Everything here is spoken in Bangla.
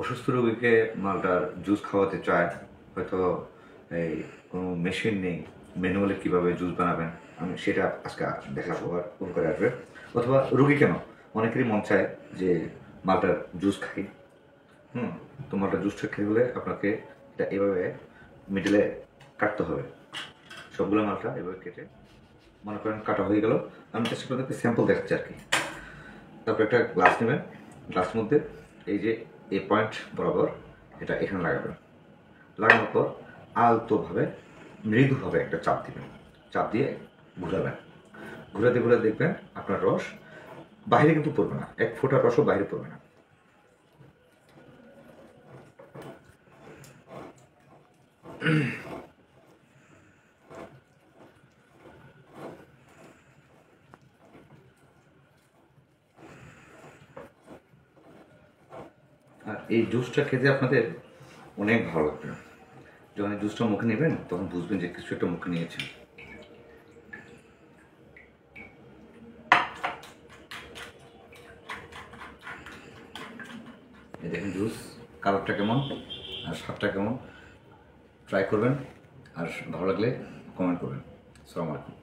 অসুস্থ রোগীকে মালটার জুস খাওয়াতে চায়, হয়তো এই কোনো মেশিন নেই, ম্যানুয়ালি কীভাবে জুস বানাবেন আমি সেটা আজকে দেখাবো। আর ফোন করে আসবে, অথবা রুগী কেন অনেকেরই মন চায় যে মালটার জুস খাই। তো মালটার জুসটা খেয়ে হলে আপনাকে এটা এভাবে মিডলে কাটতে হবে। সবগুলো মালটা এভাবে কেটে মনে করেন কাটা হয়ে গেল। আমি চেষ্টা করে স্যাম্পল দেখাচ্ছি আর কি। তারপর একটা গ্লাস নেবেন, গ্লাসের মধ্যে এই যে এই পয়েন্ট বরাবর এটা এখানে লাগাবেন। লাগানোর পর আলতোভাবে মৃদুভাবে একটা চাপ দিবেন, চাপ দিয়ে ঘুরাবেন। ঘুরাতে ঘুরাতে দেখবেন আপনার রস বাইরে কিন্তু পড়বে না, এক ফোঁটা রসও বাইরে পড়বে না। আর এই জুসটা খেতে আপনাদের অনেক ভালো লাগবে। যখন এই জুসটা মুখে নেবেন তখন বুঝবেন যে কিছু একটা মুখে নিয়েছেন। এই দেখেন জুস, কালারটা কেমন আর স্বাদটা কেমন, ট্রাই করবেন। আর ভালো লাগলে কমেন্ট করবেন। আসসালামু আলাইকুম।